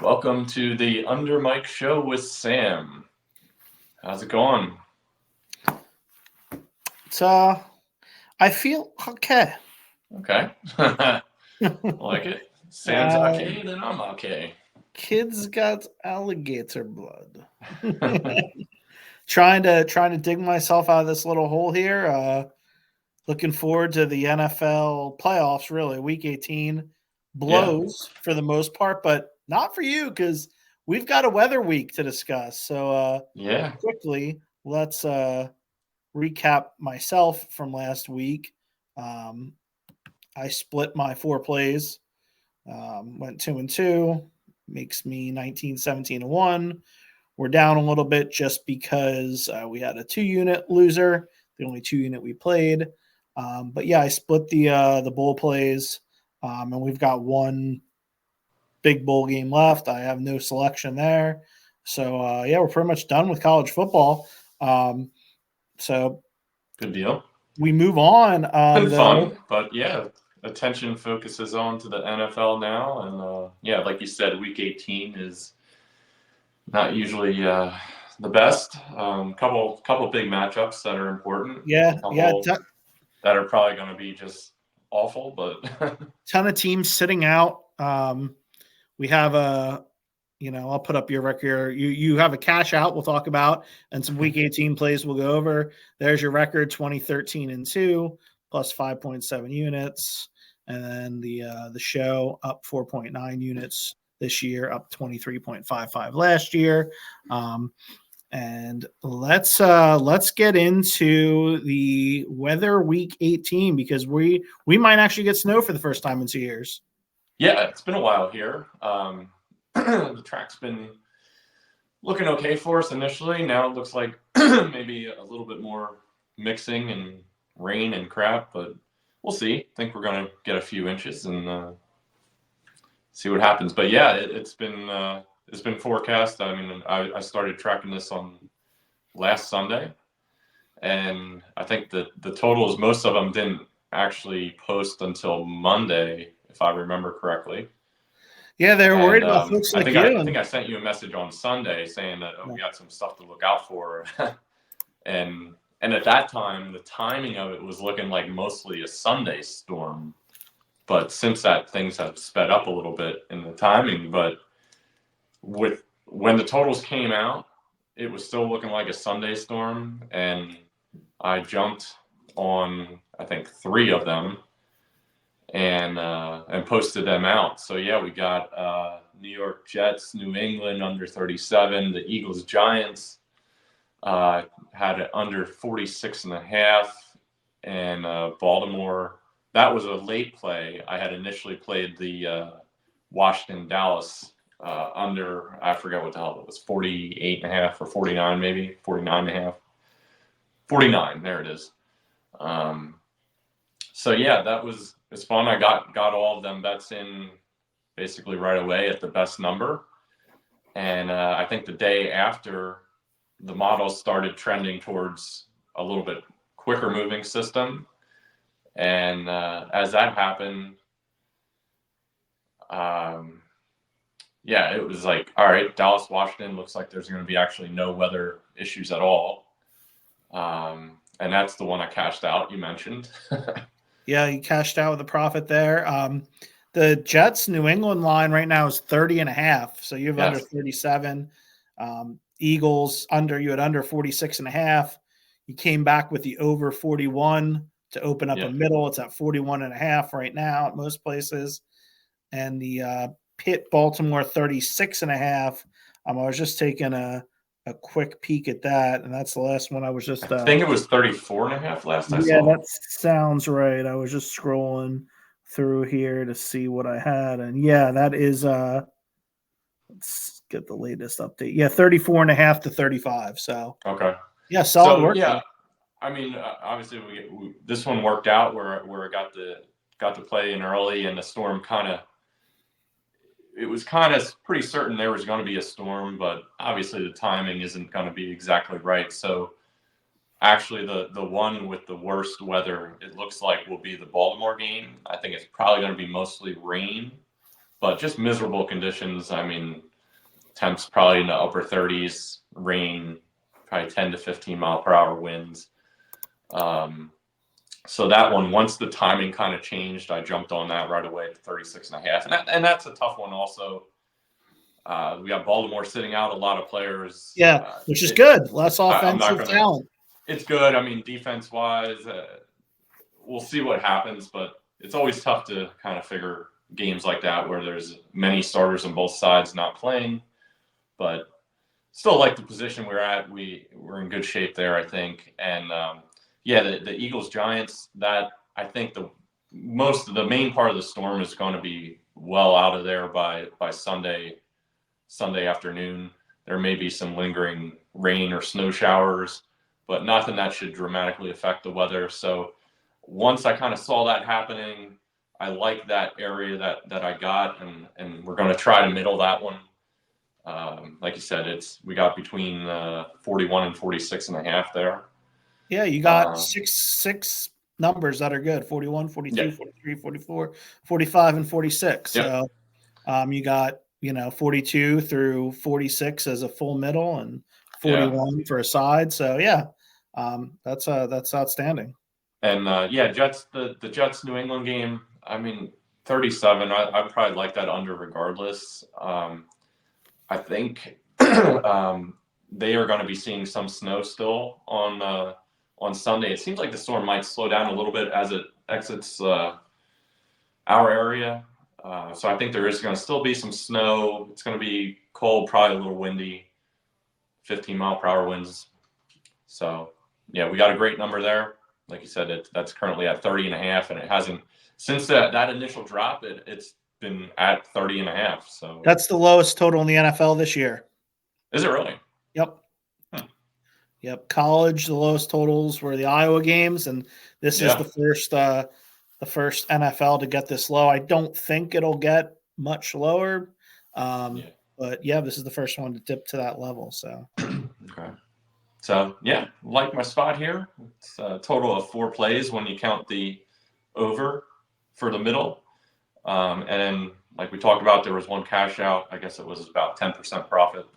Welcome to the UnderMike show with Sam. How's it going? It's I feel okay. Okay. Like it? Sam's okay, then I'm okay. Kids got alligator blood. trying to dig myself out of this little hole here. Looking forward to the NFL playoffs. Really, Week 18 Yeah. blows for the most part, but not for you because we've got a weather week to discuss. So Yeah. quickly, let's recap myself from last week. I split my 4 plays. Went 2-2, makes me 19, 17-1. We're down a little bit just because we had a 2-unit loser, the only 2-unit we played. But yeah, I split the bowl plays, and we've got one big bowl game left. I have no selection there, so yeah, we're pretty much done with college football. So Good deal. we move on. Been fun, but yeah, attention focuses on to the NFL now, and yeah, like you said, Week 18 is not usually the best. Couple big matchups that are important. Yeah, yeah. Couple that are probably going to be just awful, but Ton of teams sitting out. We have I'll put up your record. You have a cash out we'll talk about, and some Week 18 plays we'll go over. There's your record, 20-13-2, plus 5.7 units. And then the show up 4.9 units this year, up 23.55 last year. And let's get into the weather Week 18 because we might actually get snow for the first time in 2 years. Yeah, it's been a while here. The track's been looking okay for us initially. Now it looks like maybe a little bit more mixing and rain and crap, but we'll see. I think we're going to get a few inches and see what happens. But yeah, it's been forecast. I mean, I started tracking this on last Sunday, and I think that the totals, most of them didn't actually post until Monday, if I remember correctly. Yeah, they're worried about folks like you. I think I sent you a message on Sunday saying that we got some stuff to look out for, and at that time the timing of it was looking like mostly a Sunday storm, but since that things have sped up a little bit in the timing. But when the totals came out, it was still looking like a Sunday storm, and I jumped on I think 3 of them and posted them out. So yeah, we got New York Jets, New England under 37, the Eagles Giants had it under 46.5, and Baltimore. That was a late play. I had initially played the Washington Dallas under, I forget what the hell it was, 48.5 or 49 maybe, 49.5. 49, there it is. So yeah, it's fun. I got all of them bets in basically right away at the best number. And I think the day after, the models started trending towards a little bit quicker moving system. And as that happened, yeah, it was like, all right, Dallas, Washington, looks like there's going to be actually no weather issues at all. And that's the one I cashed out, you mentioned. Yeah, you cashed out with a profit there. The Jets New England line right now is 30.5. So you have under 37. Eagles you had under 46.5. You came back with the over 41 to open up a middle. It's at 41.5 right now at most places. And the Pitt Baltimore 36.5. I was just taking a quick peek at that, and that's the last one I was just I think it was 34.5 last I saw. Yeah, that sounds right. I was just scrolling through here to see what I had, and yeah, that is let's get the latest update. Yeah, 34.5 to 35. So okay, yeah, solid work. Yeah, I mean, obviously this one worked out where I got to play in early, and the storm it was kind of pretty certain there was going to be a storm, but obviously the timing isn't going to be exactly right. So actually the one with the worst weather, it looks like, will be the Baltimore game. I think it's probably going to be mostly rain, but just miserable conditions. I mean, temps probably in the upper 30s, rain, probably 10 to 15 mile per hour winds. So that one, once the timing kind of changed, I jumped on that right away at 36.5. And that's a tough one also. We got Baltimore sitting out a lot of players. Yeah, which is good. Less offensive talent. It's good. I mean, defense-wise, we'll see what happens, but it's always tough to kind of figure games like that where there's many starters on both sides not playing. But still like the position we're at. We're in good shape there, I think. And, the Eagles-Giants, that I think the main part of the storm is going to be well out of there by Sunday afternoon. There may be some lingering rain or snow showers, but nothing that should dramatically affect the weather. So once I kind of saw that happening, I like that area that I got, and we're going to try to middle that one. Like you said, we got between 41 and 46.5 there. Yeah, you got six numbers that are good: 41, 42, 43, 44, 45, and 46. Yep. So you got 42 through 46 as a full middle, and 41 for a side. So that's outstanding. And Jets, the Jets New England game. I mean, 37. I probably like that under regardless. I think they are going to be seeing some snow still on Sunday. It seems like the storm might slow down a little bit as it exits our area. So I think there is going to still be some snow. It's going to be cold, probably a little windy, 15 mile per hour winds. So, we got a great number there. Like you said, that's currently at 30.5, and it hasn't since that initial drop. It's been at 30.5. So that's the lowest total in the NFL this year. Is it really? Yep. Yep. College, the lowest totals were the Iowa games, and this is the first NFL to get this low. I don't think it'll get much lower, but this is the first one to dip to that level. So okay. So like my spot here. It's a total of 4 plays when you count the over for the middle, and then like we talked about, there was one cash out. I guess it was about 10% profit.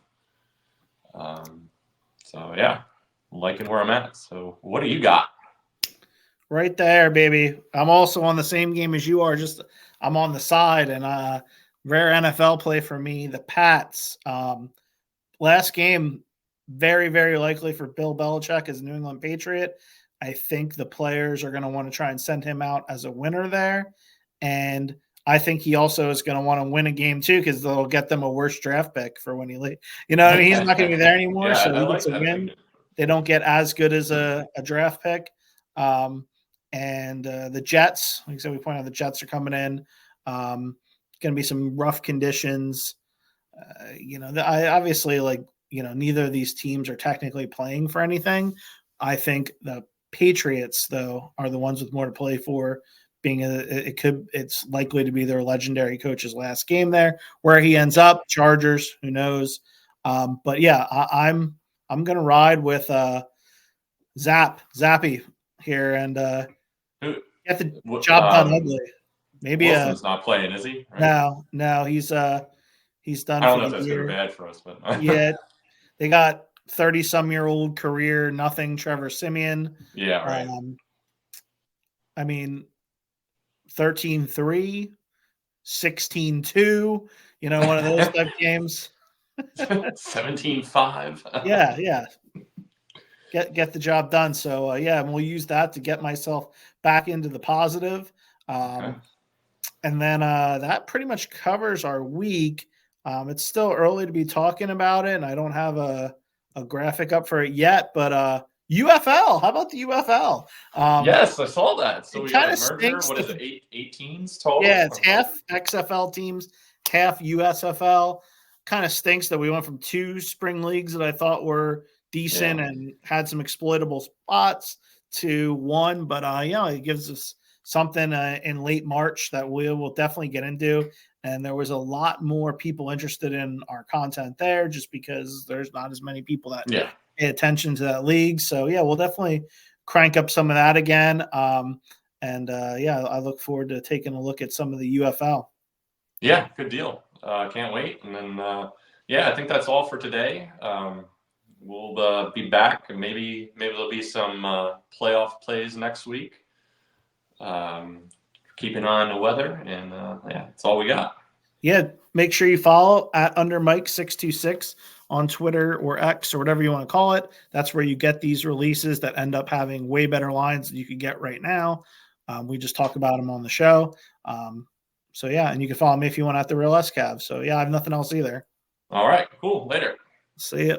Liking where I'm at. So what do you got? Right there, baby. I'm also on the same game as you are. Just I'm on the side, and rare NFL play for me. The Pats. Last game, very, very likely for Bill Belichick as a New England Patriot. I think the players are going to want to try and send him out as a winner there, and I think he also is going to want to win a game too because they'll get them a worse draft pick for when he leaves. He's not going to be there anymore, so he gets a win. They don't get as good as a draft pick. And the Jets, like I said, we point out the Jets are coming in. Going to be some rough conditions. I obviously neither of these teams are technically playing for anything. I think the Patriots, though, are the ones with more to play for. It's likely to be their legendary coach's last game there. Where he ends up, Chargers, who knows? I'm going to ride with Zappy here and get the job done ugly. Maybe Wilson's not playing, is he? Right? No, he's done. I don't know if that's good or bad for us, but they got 30-some-year-old career nothing. Trevor Siemian. Yeah, right. 13-3, 16-2. One of those type games. 17-5. Yeah. Get the job done. So and we'll use that to get myself back into the positive. Okay. And then that pretty much covers our week. It's still early to be talking about it, and I don't have a graphic up for it yet. But UFL, how about the UFL? Yes, I saw that. So we got a merger. What is it? 8 teams total? Yeah, it's half XFL teams, half USFL. Kind of stinks that we went from 2 spring leagues that I thought were decent and had some exploitable spots to 1. But it gives us something in late March that we will definitely get into. And there was a lot more people interested in our content there just because there's not as many people that pay attention to that league. So, we'll definitely crank up some of that again. I look forward to taking a look at some of the UFL. Yeah, good deal. Can't wait. And then yeah, I think that's all for today. We'll be back, and maybe there'll be some playoff plays next week. Keep an eye on the weather, and yeah, that's all we got. Yeah, make sure you follow at UnderMike626 on Twitter or X or whatever you want to call it. That's where you get these releases that end up having way better lines than you can get right now. We just talk about them on the show. So yeah, and you can follow me if you want at the Real SCAV. So yeah, I have nothing else either. All right, cool. Later. See ya.